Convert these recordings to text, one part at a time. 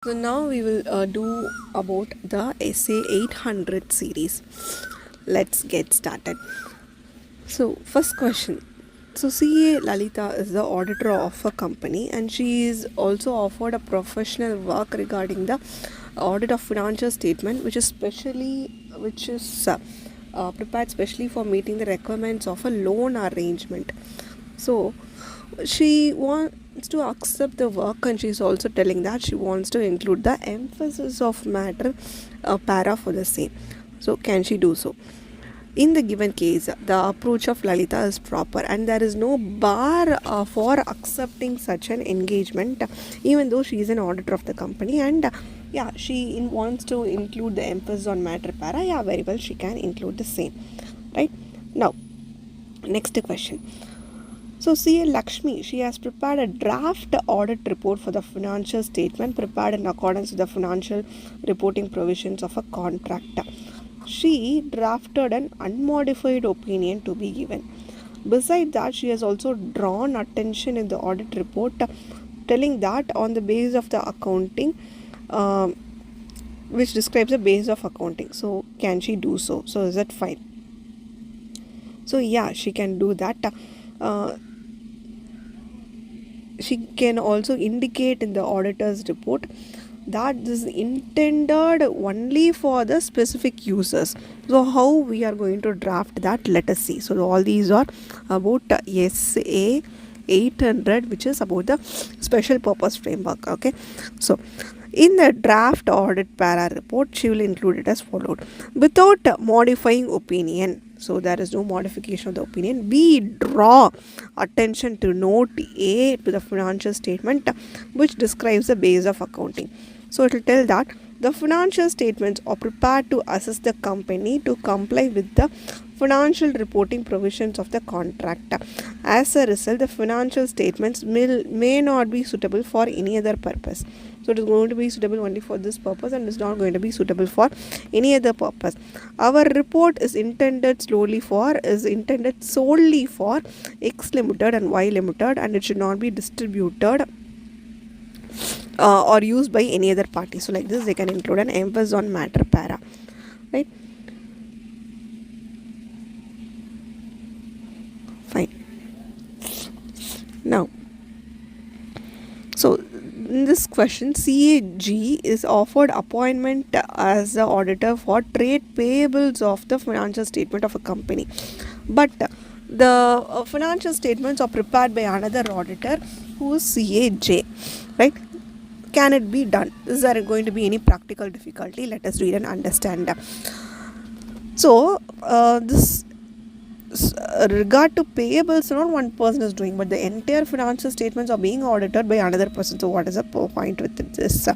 So now we will do about the essay 800 series. Let's get started. So first question. So CA Lalita is the auditor of a company and she is also offered a professional work regarding the audit of financial statement which is prepared specially for meeting the requirements of a loan arrangement. So she wants to accept the work and she's also telling that she wants to include the emphasis of matter para for the same. So can she do so? In the given case, the approach of Lalita is proper and there is no bar for accepting such an engagement, even though she is an auditor of the company and yeah, she wants to include the emphasis on matter para. Yeah, very well, she can include the same. Right? Now, next question. So CA Lakshmi, she has prepared a draft audit report for the financial statement prepared in accordance with the financial reporting provisions of a contract. She drafted an unmodified opinion to be given. Besides that, she has also drawn attention in the audit report telling that on the basis of the accounting, uh, which describes the base of accounting. So can she do so? So is that fine? So yeah, she can do that. Uh, she can also indicate in the auditor's report that this is intended only for the specific users. So how we are going to draft that, let us see. So all these are about SA 800, which is about the special purpose framework. Okay, so in the draft audit para report, she will include it as followed: without modifying opinion. So there is no modification of the opinion. We draw attention to note A to the financial statement, which describes the base of accounting. So it will tell that the financial statements are prepared to assist the company to comply with the financial reporting provisions of the contract. As a result, the financial statements may not be suitable for any other purpose. So it is going to be suitable only for this purpose and is not going to be suitable for any other purpose. Our report is intended solely for X Limited and Y Limited, and it should not be distributed or used by any other party. So like this, they can include an emphasis on matter para, right? Fine. Now, so in this question, CAG is offered appointment as the auditor for trade payables of the financial statement of a company, but the financial statements are prepared by another auditor who is CAJ, right? Can it be done? Is there going to be any practical difficulty? Let us read and understand. So this regard to payables, not one person is doing, but the entire financial statements are being audited by another person. So what is the point with this?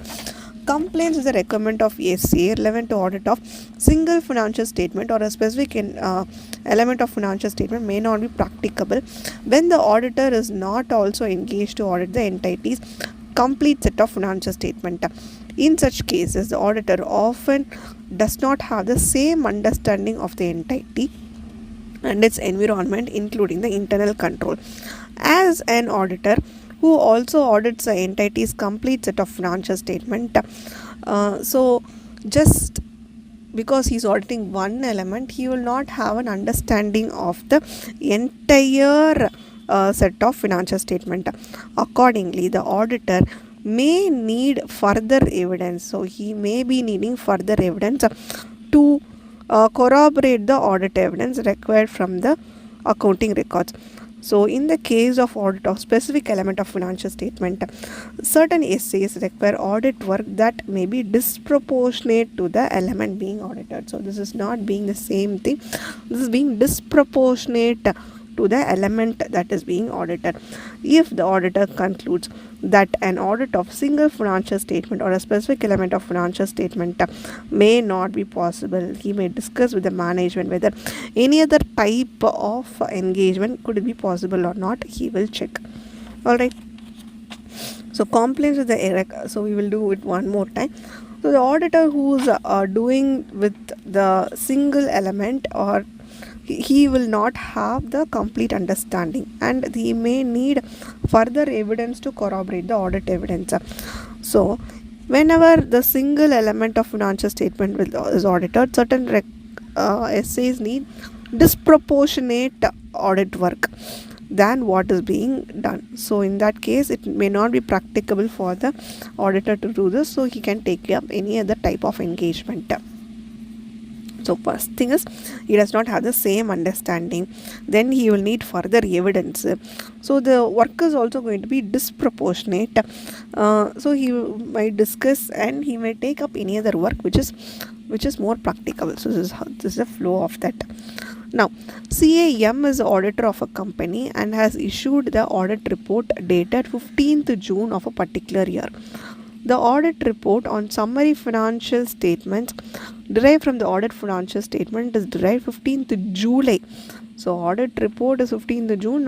Complaints is a requirement of SA relevant to audit of single financial statement or a specific element of financial statement may not be practicable when the auditor is not also engaged to audit the entity's complete set of financial statement. In such cases, the auditor often does not have the same understanding of the entity and its environment, including the internal control. As an auditor who also audits the entity's complete set of financial statement, so just because he's auditing one element, he will not have an understanding of the entire set of financial statement. Accordingly, the auditor may need further evidence. So he may be needing further evidence to corroborate the audit evidence required from the accounting records. So in the case of audit of specific element of financial statement, certain essays require audit work that may be disproportionate to the element being audited. So this is not being the same thing. This is being disproportionate to the element that is being audited. If the auditor concludes that an audit of single financial statement or a specific element of financial statement may not be possible, he may discuss with the management whether any other type of engagement could be possible or not. He will check. All right. So complaints with the so we will do it one more time. So the auditor who's doing with the single element, or he will not have the complete understanding and he may need further evidence to corroborate the audit evidence. So Whenever the single element of financial statement is audited, certain essays need disproportionate audit work than what is being done. So in that case, it may not be practicable for the auditor to do this, so he can take up any other type of engagement. So first thing is, he does not have the same understanding, then he will need further evidence. So the work is also going to be disproportionate. So he might discuss and he may take up any other work which is more practicable. So this is the flow of that. Now, CAM is the auditor of a company and has issued the audit report dated 15th June of a particular year. The audit report on summary financial statements derived from the audit financial statement is derived 15th July. So audit report is 15th June.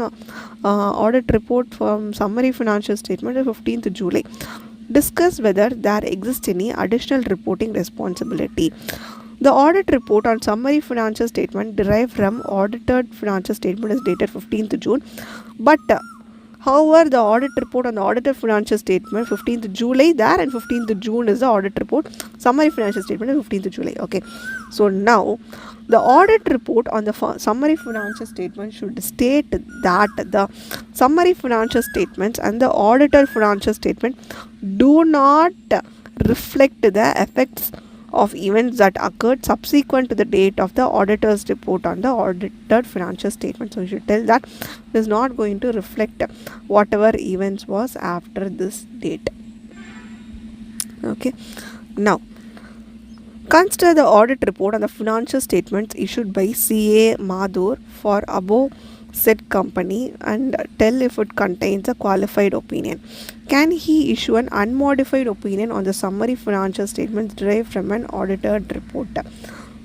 Audit report from summary financial statement is 15th July. Discuss whether there exists any additional reporting responsibility. The audit report on summary financial statement derived from audited financial statement is dated 15th June. But however, the audit report on the audited financial statement 15th July there and 15th June is the audit report. Summary financial statement is 15th July. Okay. So now the audit report on the summary financial statement should state that the summary financial statements and the audited financial statement do not reflect the effects of events that occurred subsequent to the date of the auditor's report on the audited financial statement. So you should tell that it is not going to reflect whatever events was after this date. Okay. Now, consider the audit report on the financial statements issued by CA Mathur for above said company and tell if it contains a qualified opinion. Can he issue an unmodified opinion on the summary financial statements derived from an audited report?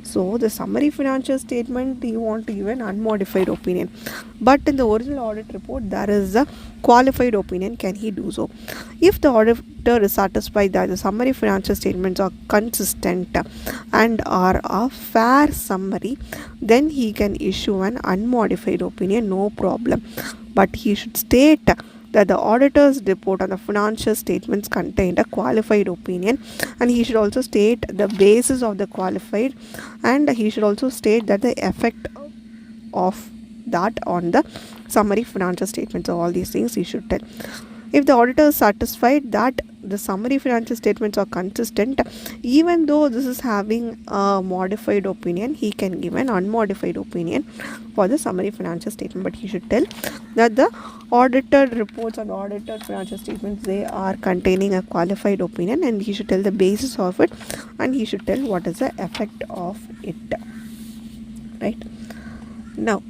So the summary financial statement, you want to give an unmodified opinion, but in the original audit report there is a qualified opinion. Can he do so? If the auditor is satisfied that the summary financial statements are consistent and are a fair summary, then he can issue an unmodified opinion, no problem. But he should state that the auditor's report on the financial statements contained a qualified opinion, and he should also state the basis of the qualified, and he should also state that the effect of that on the summary financial statements. So all these things he should tell. If the auditor is satisfied that the summary financial statements are consistent, even though this is having a modified opinion, he can give an unmodified opinion for the summary financial statement. But he should tell that the audited reports and audited financial statements, they are containing a qualified opinion, and he should tell the basis of it, and he should tell what is the effect of it. Right? Now,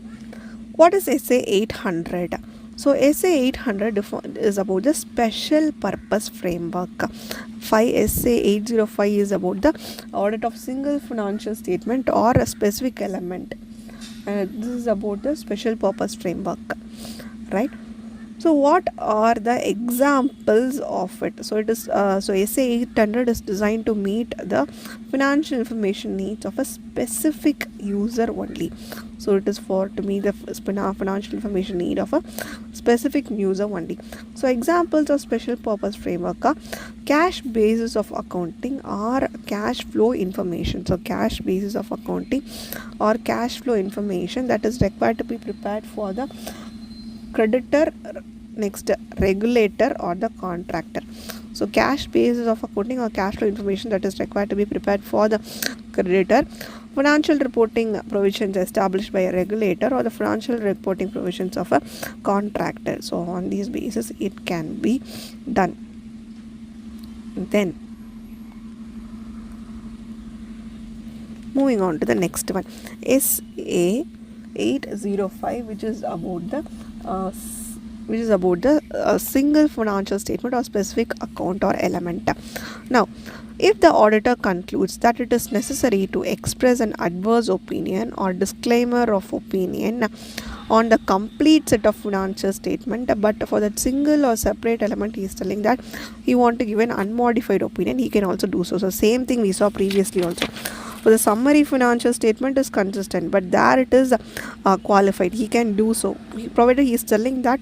what is SA 800? So SA 800 is about the special purpose framework. 5 SA 805 is about the audit of single financial statement or a specific element. This is about the special purpose framework, right? So what are the examples of it? So it is so SA 800 is designed to meet the financial information needs of a specific user only. So it is for to meet the financial information need of a specific user only. So examples of special purpose framework are cash basis of accounting or cash flow information. So cash basis of accounting or cash flow information that is required to be prepared for the creditor, next regulator or the contractor. So cash basis of accounting or cash flow information that is required to be prepared for the creditor, financial reporting provisions established by a regulator, or the financial reporting provisions of a contractor. So on these basis it can be done. Then moving on to the next one, SA 805, which is about the single financial statement or specific account or element. Now, if the auditor concludes that it is necessary to express an adverse opinion or disclaimer of opinion on the complete set of financial statement, but for that single or separate element he is telling that he want to give an unmodified opinion, he can also do so. So same thing we saw previously also. For the summary financial statement is consistent, but there it is qualified. He can do so, provided he is telling that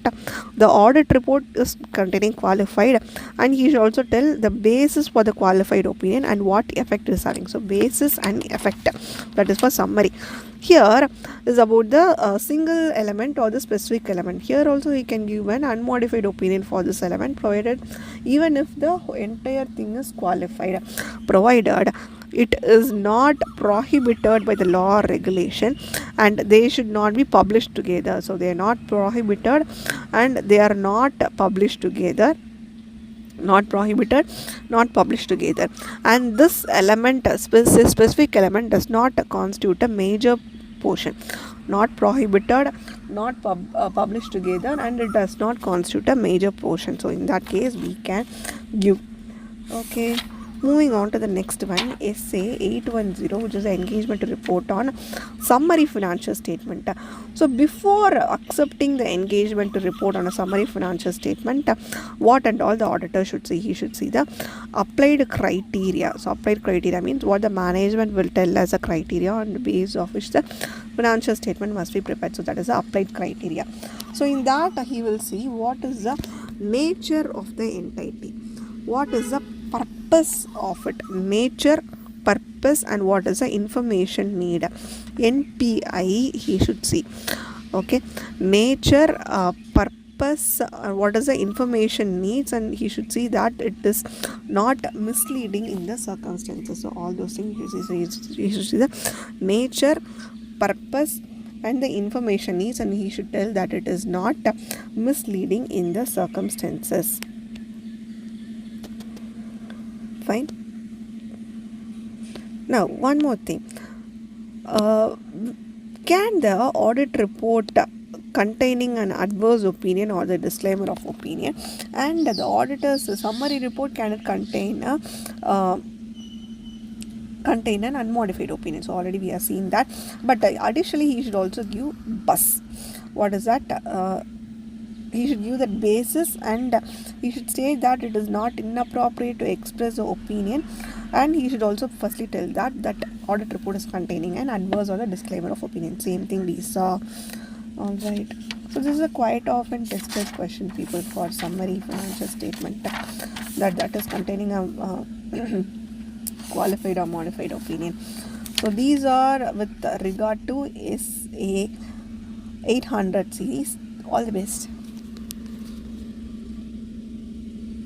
the audit report is containing qualified, and he should also tell the basis for the qualified opinion and what effect it is having. So basis and effect, that is for summary. Here is about the single element or the specific element. Here also he can give an unmodified opinion for this element, provided even if the entire thing is qualified, provided it is not prohibited by the law or regulation, and they should not be published together. So they are not prohibited and they are not published together, not prohibited, not published together, and this element, specific element, does not constitute a major portion. Not prohibited, not published together, and it does not constitute a major portion. So in that case we can give. Okay, moving on to the next one, SA 810, which is the engagement report on summary financial statement. So before accepting the engagement report on a summary financial statement, what and all the auditor should see? He should see the applied criteria. So applied criteria means what the management will tell as a criteria on the basis of which the financial statement must be prepared. So that is the applied criteria. So in that he will see what is the nature of the entity, what is the purpose of it, nature, purpose, and what is the information need. NPI he should see. Okay, nature, purpose, what is the information needs, and he should see that it is not misleading in the circumstances. So all those things he should see the nature, purpose, and the information needs, and he should tell that it is not misleading in the circumstances. Fine. Now one more thing, can the audit report containing an adverse opinion or the disclaimer of opinion, and the auditor's summary report, can it contain an unmodified opinion? So already we have seen that, but additionally he should also give BUS. What is that? He should give that basis, and he should state that it is not inappropriate to express the opinion, and he should also firstly tell that audit report is containing an adverse or the disclaimer of opinion. Same thing we saw. Alright, so this is a quite often tested question, people, for summary financial statement, that is containing a qualified or modified opinion. So these are with regard to SA 800 series. All the best.